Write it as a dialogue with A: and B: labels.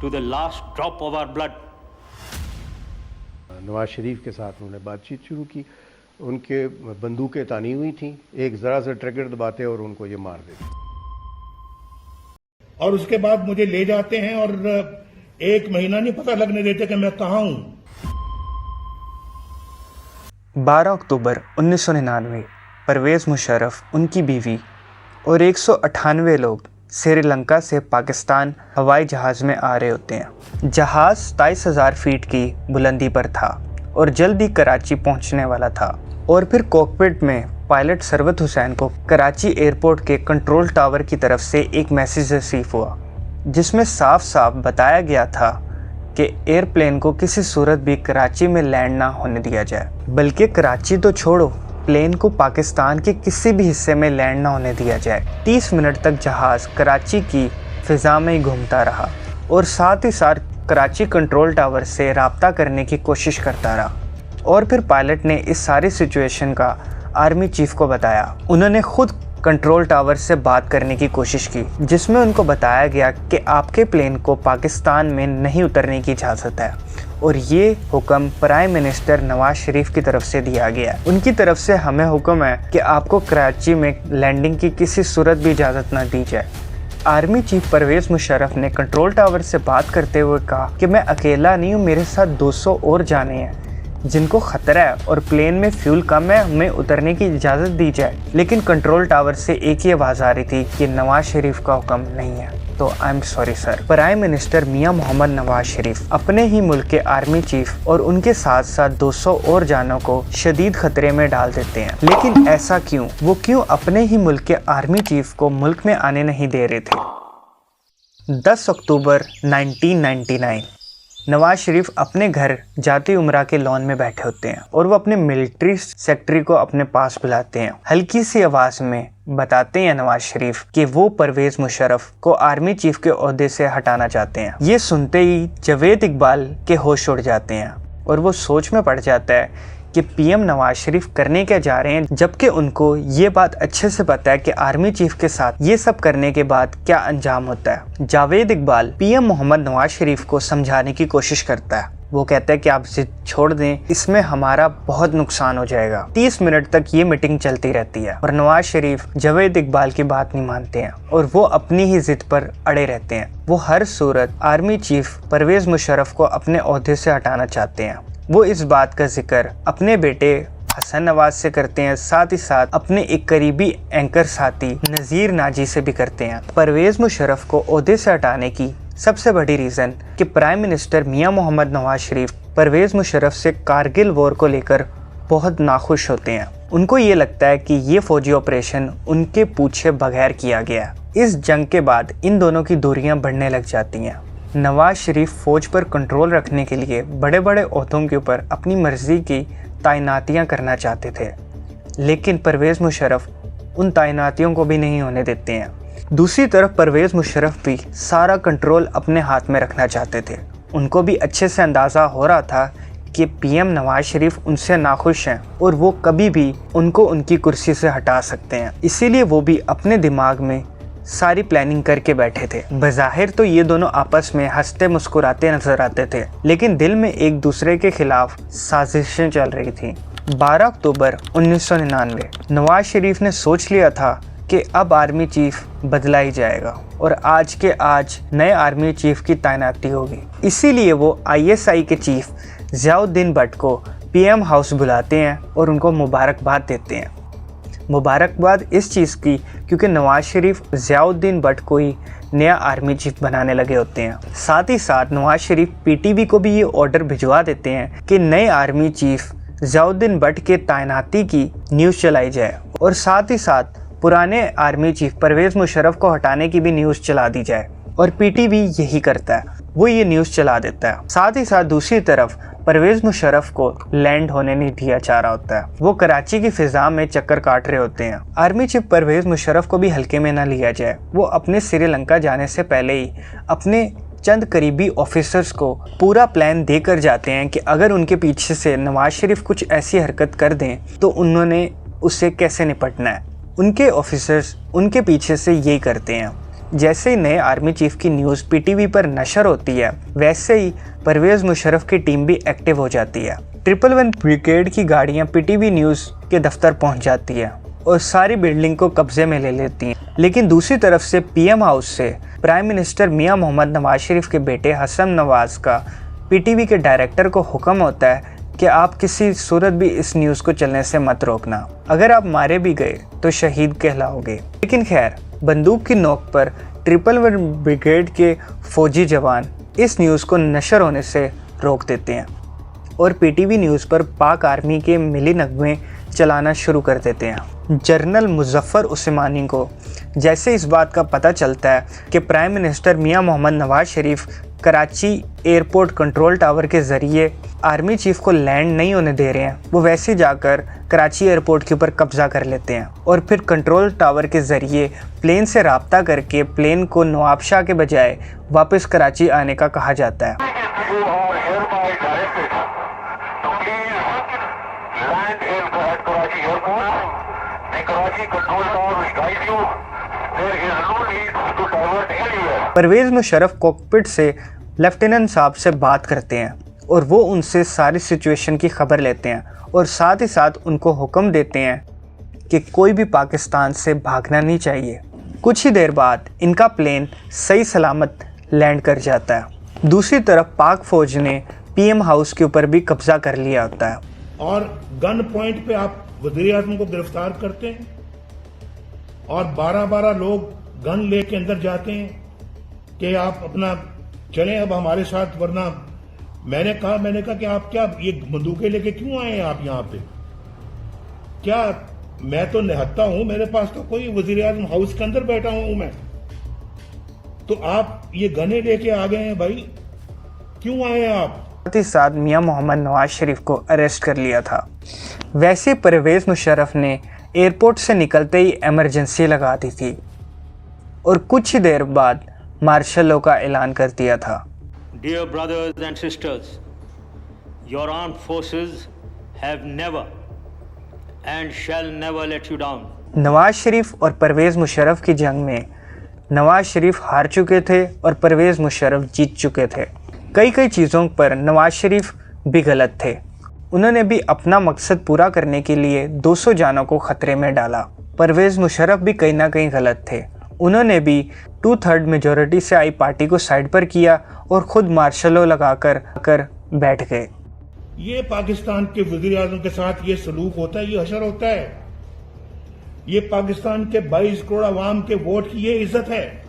A: to the last drop of our blood.
B: Nawaz Sharif के साथ उन्होंने बातचीत शुरू की। उनके बंदूकें तानी हुई थी, एक जरा सा ट्रिगर दबाते और उनको ये मार देते।
C: और उसके बाद मुझे ले जाते हैं और 1 महीना नहीं पता लगने देते कि मैं कहाँ हूं।
D: 12 अक्टूबर 1999 परवेज़ मुशर्रफ, उनकी बीवी और 198 लोग श्रीलंका से पाकिस्तान हवाई जहाज़ में आ रहे होते हैं। जहाज़ 27,000 फीट की बुलंदी पर था और जल्द ही कराची पहुंचने वाला था। और फिर कॉकपिट में पायलट सरवत हुसैन को कराची एयरपोर्ट के कंट्रोल टावर की तरफ से एक मैसेज रिसीव हुआ, जिसमें साफ साफ बताया गया था कि एयरप्लेन को किसी सूरत भी कराची में लैंड ना होने दिया जाए, बल्कि कराची तो छोड़ो, प्लेन को पाकिस्तान के किसी भी हिस्से में लैंड ना होने दिया जाए। 30 मिनट तक जहाज़ कराची की फ़िज़ा में ही घूमता रहा और साथ ही साथ कराची कंट्रोल टावर से रब्ता करने की कोशिश करता रहा। और फिर पायलट ने इस सारी सिचुएशन का आर्मी चीफ को बताया। उन्होंने खुद कंट्रोल टावर से बात करने की कोशिश की, जिसमें उनको बताया गया कि आपके प्लेन को पाकिस्तान में नहीं उतरने की इजाज़त है और ये हुक्म प्राइम मिनिस्टर नवाज शरीफ की तरफ से दिया गया। उनकी तरफ से हमें हुक्म है कि आपको कराची में लैंडिंग की किसी सूरत भी इजाज़त न दी जाए। आर्मी चीफ परवेज़ मुशर्रफ ने कंट्रोल टावर से बात करते हुए कहा कि मैं अकेला नहीं हूँ, मेरे साथ 200 और जाने हैं जिनको ख़तरा है और प्लेन में फ्यूल कम है, हमें उतरने की इजाज़त दी जाए। लेकिन कंट्रोल टावर से एक ही आवाज़ आ रही थी कि नवाज शरीफ का हुक्म नहीं है। तो I am sorry sir. Prime minister मियां मोहम्मद नवाज शरीफ अपने ही मुल्क के आर्मी चीफ और उनके साथ साथ 200 और जानों को शदीद खतरे में डाल देते हैं। लेकिन ऐसा क्यों? वो क्यों अपने ही मुल्क के आर्मी चीफ को मुल्क में आने नहीं दे रहे थे? 10 अक्टूबर 1999 नवाज शरीफ अपने घर जाती उमरा के लॉन में बैठे होते हैं और वो अपने मिलिट्री सेक्रेटरी को अपने पास बुलाते हैं। हल्की सी आवाज़ में बताते हैं नवाज शरीफ कि वो परवेज़ मुशर्रफ को आर्मी चीफ के ओहदे से हटाना चाहते हैं। ये सुनते ही जावेद इकबाल के होश उड़ जाते हैं और वो सोच में पड़ जाता है कि पीएम नवाज शरीफ करने क्या जा रहे हैं, जबकि उनको ये बात अच्छे से पता है कि आर्मी चीफ के साथ ये सब करने के बाद क्या अंजाम होता है। जावेद इकबाल पीएम मोहम्मद नवाज शरीफ को समझाने की कोशिश करता है। वो कहता है कि आप जिद छोड़ दें, इसमें हमारा बहुत नुकसान हो जाएगा। 30 मिनट तक ये मीटिंग चलती रहती है और नवाज शरीफ जावेद इकबाल की बात नहीं मानते हैं और वो अपनी ही जिद पर अड़े रहते हैं। वो हर सूरत आर्मी चीफ परवेज़ मुशर्रफ को अपने ओहदे से हटाना चाहते हैं। वो इस बात का जिक्र अपने बेटे हसन नवाज से करते हैं, साथ ही साथ अपने एक करीबी एंकर साथी नज़ीर नाजी से भी करते हैं। परवेज़ मुशर्रफ को ओहदे से हटाने की सबसे बड़ी रीज़न कि प्राइम मिनिस्टर मियां मोहम्मद नवाज शरीफ परवेज़ मुशर्रफ से कारगिल वॉर को लेकर बहुत नाखुश होते हैं। उनको ये लगता है कि ये फौजी ऑपरेशन उनके पूछे बगैर किया गया। इस जंग के बाद इन दोनों की दूरियां बढ़ने लग जाती हैं। नवाज शरीफ फ़ौज पर कंट्रोल रखने के लिए बड़े बड़े ओहदों के ऊपर अपनी मर्ज़ी की तैनातियां करना चाहते थे, लेकिन परवेज़ मुशर्रफ उन तैनातियों को भी नहीं होने देते हैं। दूसरी तरफ परवेज़ मुशर्रफ भी सारा कंट्रोल अपने हाथ में रखना चाहते थे। उनको भी अच्छे से अंदाज़ा हो रहा था कि पीएम नवाज शरीफ उनसे नाखुश हैं और वो कभी भी उनको उनकी कुर्सी से हटा सकते हैं। इसीलिए वो भी अपने दिमाग में सारी प्लानिंग करके बैठे थे। बज़ाहिर तो ये दोनों आपस में हंसते मुस्कुराते नजर आते थे, लेकिन दिल में एक दूसरे के खिलाफ साजिशें चल रही थी। 12 अक्टूबर 1999 नवाज शरीफ ने सोच लिया था कि अब आर्मी चीफ बदला ही जाएगा और आज के आज नए आर्मी चीफ की तैनाती होगी। इसीलिए वो आईएसआई के चीफ ज़ियाउद्दीन भट्ट को पीएम हाउस बुलाते हैं और उनको मुबारकबाद देते हैं। मुबारकबाद इस चीज़ की क्योंकि नवाज शरीफ ज़ियाउद्दीन भट्ट को ही नया आर्मी चीफ बनाने लगे होते हैं। साथ ही साथ नवाज शरीफ पीटीवी को भी ये ऑर्डर भिजवा देते हैं कि नए आर्मी चीफ ज़ियाउद्दीन भट्ट के तैनाती की न्यूज़ चलाई जाए और साथ ही साथ पुराने आर्मी चीफ परवेज़ मुशर्रफ को हटाने की भी न्यूज़ चला दी जाए। और पीटीवी यही करता है, वो ये न्यूज़ चला देता है। साथ ही साथ दूसरी तरफ परवेज़ मुशर्रफ को लैंड होने नहीं दिया जा रहा होता है। वो कराची की फिजा में चक्कर काट रहे होते हैं। आर्मी चीफ परवेज़ मुशर्रफ को भी हल्के में ना लिया जाए। वो अपने श्रीलंका जाने से पहले ही अपने चंद करीबी ऑफिसर्स को पूरा प्लान देकर जाते हैं कि अगर उनके पीछे से नवाज शरीफ कुछ ऐसी हरकत कर दें तो उन्होंने उससे कैसे निपटना है। उनके ऑफिसर्स उनके पीछे से यही करते हैं। जैसे ही नए आर्मी चीफ की न्यूज़ पीटीवी पर नशर होती है, वैसे ही परवेज़ मुशर्रफ की टीम भी एक्टिव हो जाती है। 111 ब्रिगेड की गाड़ियां पीटीवी न्यूज़ के दफ्तर पहुंच जाती है और सारी बिल्डिंग को कब्जे में ले लेती हैं। लेकिन दूसरी तरफ से पीएम हाउस से प्राइम मिनिस्टर मियां मोहम्मद नवाज शरीफ के बेटे हसन नवाज का पीटीवी के डायरेक्टर को हुक्म होता है कि आप किसी सूरत भी इस न्यूज़ को चलने से मत रोकना, अगर आप मारे भी गए तो शहीद कहलाओगे। लेकिन खैर, बंदूक की नोक पर 111 ब्रिगेड के फौजी जवान इस न्यूज़ को नशर होने से रोक देते हैं और पीटीवी न्यूज़ पर पाक आर्मी के मिली नगमे चलाना शुरू कर देते हैं। जनरल मुजफ्फर उस्मानी को जैसे इस बात का पता चलता है कि प्राइम मिनिस्टर मियां मोहम्मद नवाज शरीफ कराची एयरपोर्ट कंट्रोल टावर के ज़रिए आर्मी चीफ को लैंड नहीं होने दे रहे हैं, वो वैसे जाकर कराची एयरपोर्ट के ऊपर कब्जा कर लेते हैं और फिर कंट्रोल टावर के ज़रिए प्लेन से रब्ता करके प्लेन को नवाबशाह के बजाय वापस कराची आने का कहा जाता है। परवेज़ मुशर्रफ कॉकपिट से लेफ्टिनेंट साहब से बात करते हैं और वो उनसे सारी सिचुएशन की खबर लेते हैं और साथ ही साथ उनको हुक्म देते हैं कि कोई भी पाकिस्तान से भागना नहीं चाहिए। कुछ ही देर बाद इनका प्लेन सही सलामत लैंड कर जाता है। दूसरी तरफ पाक फौज ने पीएम हाउस के ऊपर भी कब्जा कर लिया होता है
C: और गन पॉइंट पे आप वज़ीर आज़म को गिरफ्तार करते हैं और 12-12 लोग गन लेके अंदर जाते हैं कि आप अपना चलें अब हमारे साथ, वरना मैंने कहा कि आप क्या ये बंदूकें लेके क्यों आए हैं आप यहाँ पे? क्या मैं तो निहत्ता हूं, मेरे पास तो कोई वज़ीर आज़म हाउस के अंदर बैठा हूं मैं, तो आप ये गने लेके आ गए हैं भाई, क्यों आए हैं आप?
D: साथ ही साथ मियां मोहम्मद नवाज शरीफ को अरेस्ट कर लिया था। वैसे परवेज़ मुशर्रफ ने एयरपोर्ट से निकलते ही इमरजेंसी लगा दी थी और कुछ ही देर बाद मार्शल लॉ का ऐलान कर दिया था।
A: Dear brothers and sisters, your armed forces have never and shall never let you down.
D: Nawaz Sharif और परवेज़ मुशर्रफ की जंग में नवाज शरीफ हार चुके थे और परवेज़ मुशर्रफ जीत चुके थे। कई चीज़ों पर नवाज शरीफ भी गलत थे। उन्होंने भी अपना मकसद पूरा करने के लिए 200 जानों को खतरे में डाला। परवेज़ मुशर्रफ भी कहीं ना कहीं गलत थे। उन्होंने भी 2/3 मेजॉरिटी से आई पार्टी को साइड पर किया और खुद मार्शल लॉ लगाकर बैठ गए।
C: ये पाकिस्तान के वज़ीर आज़म के साथ ये सलूक होता है, ये हशर होता है। ये पाकिस्तान के 22 करोड़ अवाम के वोट की ये इज्जत है।